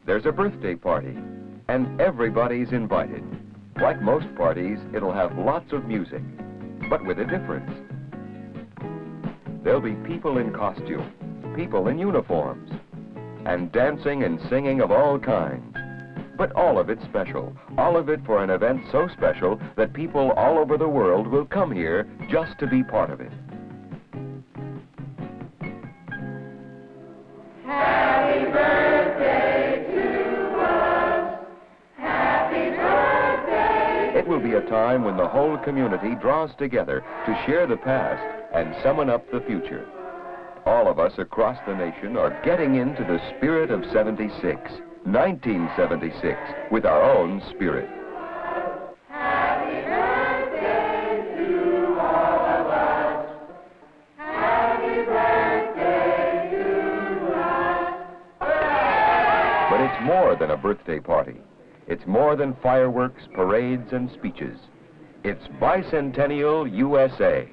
there's a birthday party, and everybody's invited. Like most parties, it'll have lots of music, but with a difference. There'll be people in costume, people in uniforms, and dancing and singing of all kinds. But all of it special, all of it for an event so special that people all over the world will come here just to be part of it. Happy birthday to us. Happy birthday. It will be a time when the whole community draws together to share the past and summon up the future. All of us across the nation are getting into the spirit of 1976, with our own spirit. Happy birthday to all of us. Happy birthday to us. But it's more than a birthday party. It's more than fireworks, parades, and speeches. It's Bicentennial USA.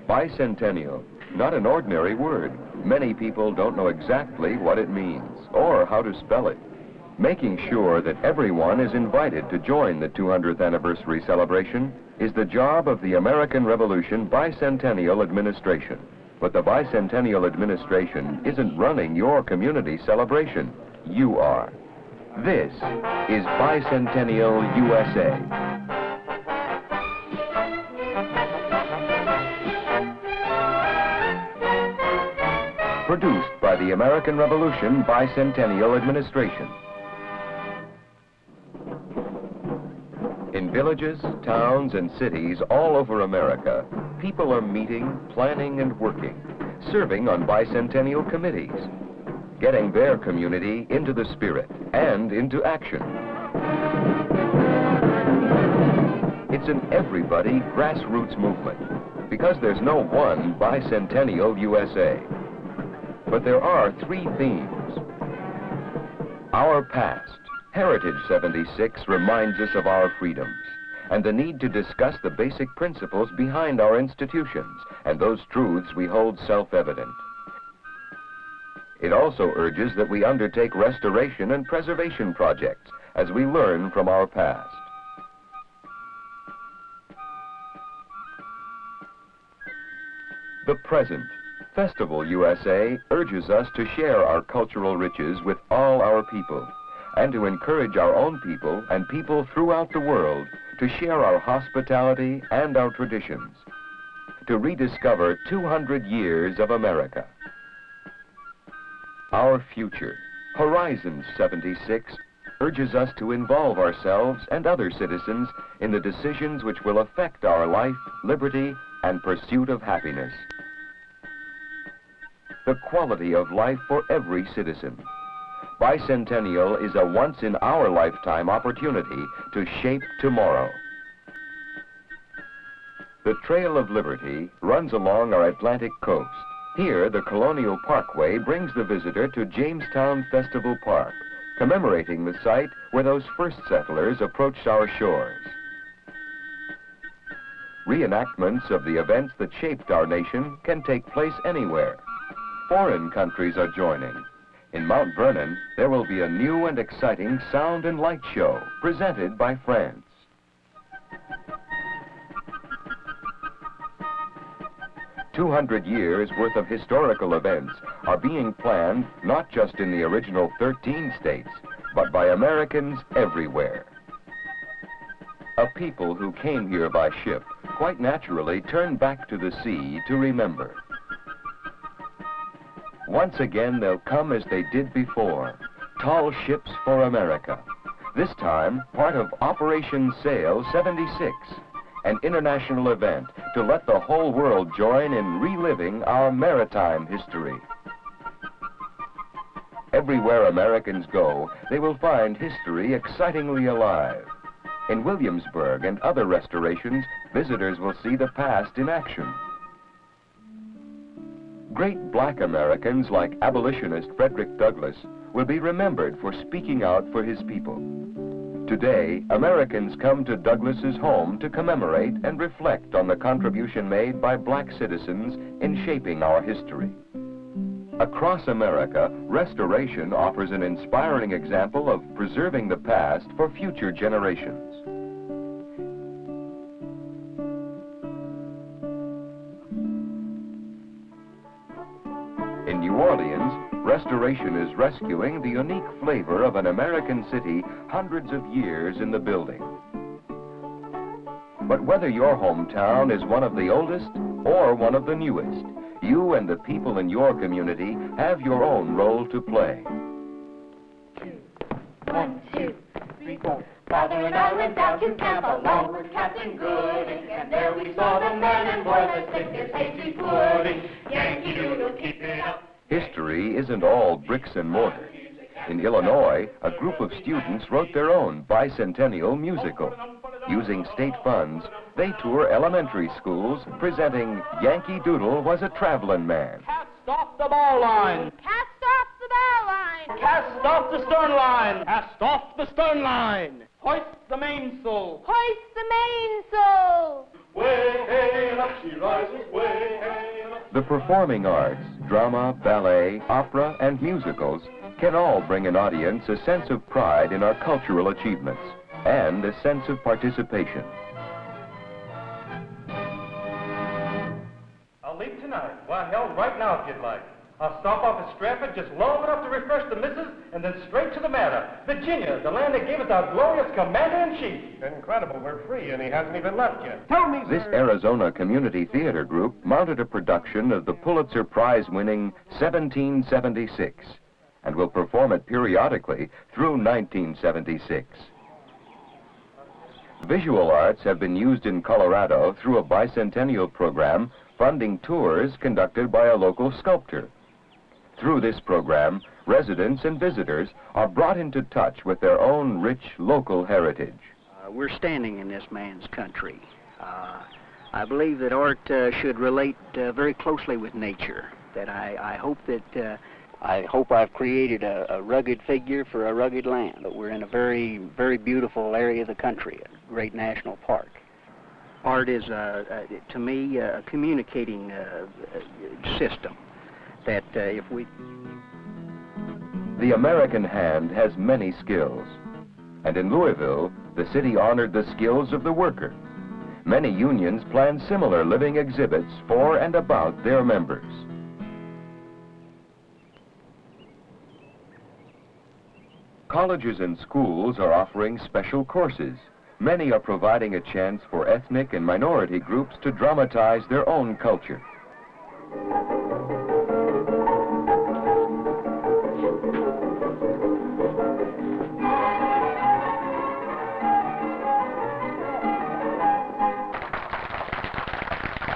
Bicentennial, not an ordinary word. Many people don't know exactly what it means or how to spell it. Making sure that everyone is invited to join the 200th anniversary celebration is the job of the American Revolution Bicentennial Administration. But the Bicentennial Administration isn't running your community celebration. You are. This is Bicentennial USA. Produced by the American Revolution Bicentennial Administration. In villages, towns, and cities all over America, people are meeting, planning, and working, serving on bicentennial committees, getting their community into the spirit and into action. It's an everybody grassroots movement, because there's no one Bicentennial USA. But there are three themes. Our past. Heritage 76 reminds us of our freedoms and the need to discuss the basic principles behind our institutions and those truths we hold self-evident. It also urges that we undertake restoration and preservation projects as we learn from our past. The present. Festival USA urges us to share our cultural riches with all our people, and to encourage our own people and people throughout the world to share our hospitality and our traditions, to rediscover 200 years of America. Our future, Horizon 76, urges us to involve ourselves and other citizens in the decisions which will affect our life, liberty, and pursuit of happiness. The quality of life for every citizen. Bicentennial is a once-in-our-lifetime opportunity to shape tomorrow. The Trail of Liberty runs along our Atlantic coast. Here, the Colonial Parkway brings the visitor to Jamestown Festival Park, commemorating the site where those first settlers approached our shores. Reenactments of the events that shaped our nation can take place anywhere. Foreign countries are joining. In Mount Vernon, there will be a new and exciting sound and light show presented by France. 200 years worth of historical events are being planned not just in the original 13 states, but by Americans everywhere. A people who came here by ship quite naturally turn back to the sea to remember. Once again, they'll come as they did before, tall ships for America. This time, part of Operation Sail 76, an international event to let the whole world join in reliving our maritime history. Everywhere Americans go, they will find history excitingly alive. In Williamsburg and other restorations, visitors will see the past in action. Great black Americans like abolitionist Frederick Douglass will be remembered for speaking out for his people. Today, Americans come to Douglass's home to commemorate and reflect on the contribution made by black citizens in shaping our history. Across America, restoration offers an inspiring example of preserving the past for future generations. In New Orleans, restoration is rescuing the unique flavor of an American city hundreds of years in the building. But whether your hometown is one of the oldest or one of the newest, you and the people in your community have your own role to play. 1, 2, 3, 4. Father and I went down to camp along with Captain Gooding, and there we saw the man and boy that thick as hasty pudding. Yankee Doodle, keep it up. History isn't all bricks and mortar. In Illinois, a group of students wrote their own bicentennial musical. Using state funds, they tour elementary schools presenting Yankee Doodle Was a Travelin' Man. Cast off the bow line. Cast off the bow line. Cast off the stern line. Cast off the stern line. Hoist the mainsail. Hoist the mainsail. Way hey, up she rises, way hey, up. The performing arts, drama, ballet, opera, and musicals can all bring an audience a sense of pride in our cultural achievements and a sense of participation. I'll leave tonight. Why, hell, right now if you'd like. I'll stop off at Stratford just long enough to refresh the missus and then straight to the matter. Virginia, the land that gave us our glorious commander-in-chief. Incredible, we're free and he hasn't even left yet. Tell me, This Arizona Community Theater group mounted a production of the Pulitzer Prize-winning 1776 and will perform it periodically through 1976. Visual arts have been used in Colorado through a bicentennial program funding tours conducted by a local sculptor. Through this program, residents and visitors are brought into touch with their own rich local heritage. We're standing in this man's country. I believe that art should relate very closely with nature. That I hope I've created a rugged figure for a rugged land. But we're in a very, very beautiful area of the country, a great national park. Art is, to me, a communicating system. That if we... The American hand has many skills. And in Louisville, the city honored the skills of the worker. Many unions plan similar living exhibits for and about their members. Colleges and schools are offering special courses. Many are providing a chance for ethnic and minority groups to dramatize their own culture.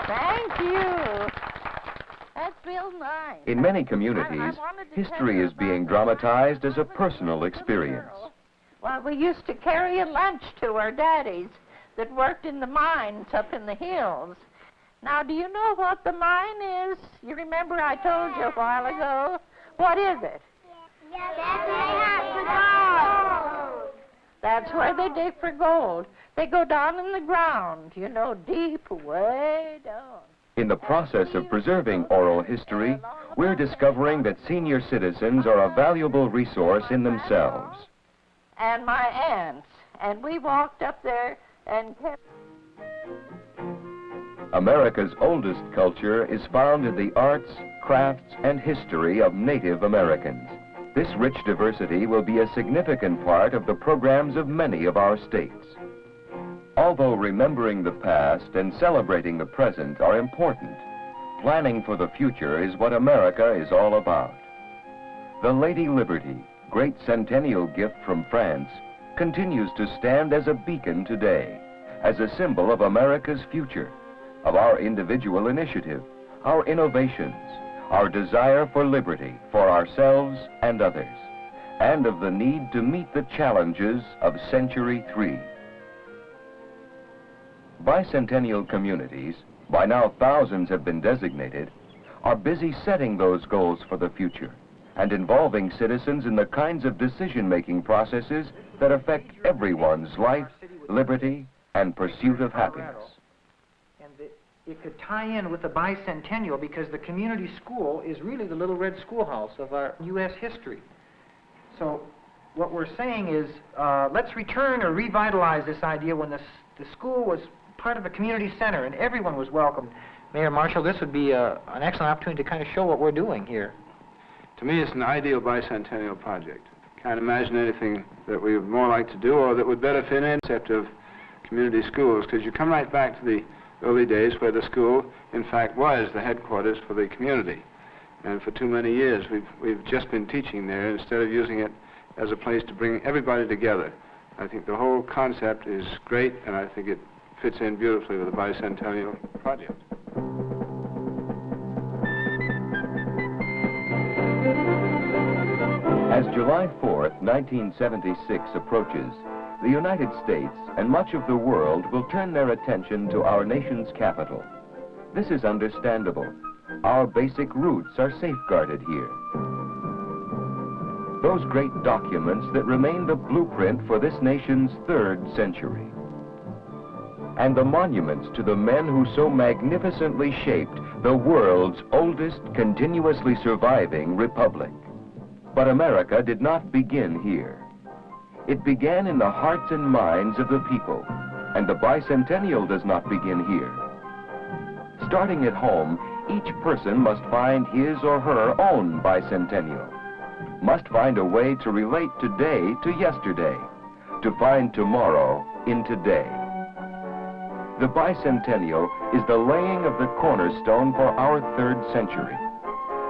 Thank you. That's real nice. In many communities, history is being dramatized as a personal experience. Well, we used to carry a lunch to our daddies that worked in the mines up in the hills. Now, do you know what the mine is? You remember I told you a while ago. What is it? That's where they dig for gold. They go down in the ground, you know, deep, way down. In the process of preserving oral history, we're discovering that senior citizens are a valuable resource in themselves. And my aunts, and we walked up there and kept... America's oldest culture is found in the arts, crafts, and history of Native Americans. This rich diversity will be a significant part of the programs of many of our states. Although remembering the past and celebrating the present are important, planning for the future is what America is all about. The Lady Liberty, great centennial gift from France, continues to stand as a beacon today, as a symbol of America's future, of our individual initiative, our innovations, our desire for liberty for ourselves and others, and of the need to meet the challenges of Century 3. Bicentennial communities, by now thousands have been designated, are busy setting those goals for the future and involving citizens in the kinds of decision-making processes that affect everyone's life, liberty, and pursuit of happiness. it could tie in with the bicentennial, because the community school is really the little red schoolhouse of our U.S. history. So what we're saying is, let's return or revitalize this idea when the school was part of a community center and everyone was welcome. Mayor Marshall, this would be an excellent opportunity to kind of show what we're doing here. To me, it's an ideal bicentennial project. Can't imagine anything that we would more like to do or that would better fit in the concept of community schools, because you come right back to the early days where the school, in fact, was the headquarters for the community. And for too many years, we've just been teaching there instead of using it as a place to bring everybody together. I think the whole concept is great, and I think it fits in beautifully with the bicentennial project. As July 4th, 1976 approaches, the United States and much of the world will turn their attention to our nation's capital. This is understandable. Our basic roots are safeguarded here. Those great documents that remain the blueprint for this nation's 3rd century. And the monuments to the men who so magnificently shaped the world's oldest continuously surviving republic. But America did not begin here. It began in the hearts and minds of the people, and the bicentennial does not begin here. Starting at home, each person must find his or her own bicentennial, must find a way to relate today to yesterday, to find tomorrow in today. The bicentennial is the laying of the cornerstone for our 3rd century.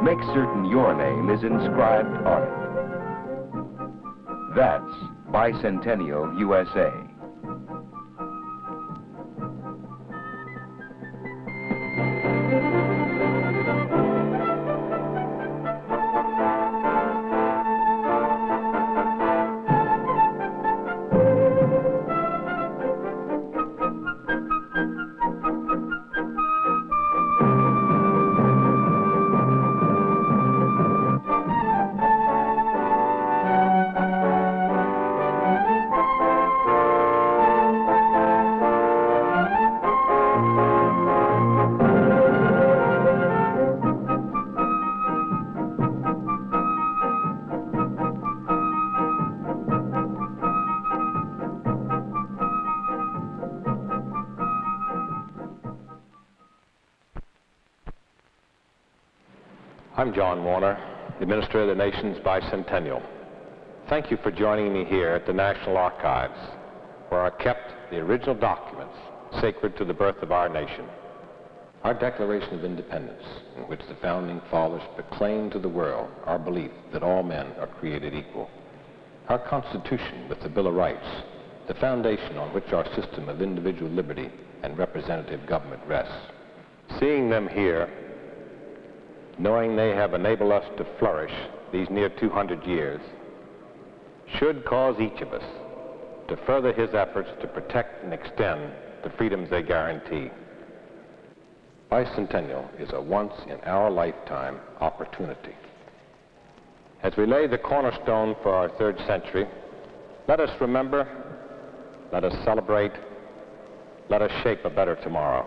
Make certain your name is inscribed on it. That's Bicentennial USA. I'm John Warner, Administrator of the nation's Bicentennial. Thank you for joining me here at the National Archives, where are kept the original documents sacred to the birth of our nation. Our Declaration of Independence, in which the Founding Fathers proclaimed to the world our belief that all men are created equal. Our Constitution with the Bill of Rights, the foundation on which our system of individual liberty and representative government rests. Seeing them here, knowing they have enabled us to flourish these near 200 years, should cause each of us to further his efforts to protect and extend the freedoms they guarantee. Bicentennial is a once-in-our-lifetime opportunity. As we lay the cornerstone for our 3rd century, let us remember, let us celebrate, let us shape a better tomorrow.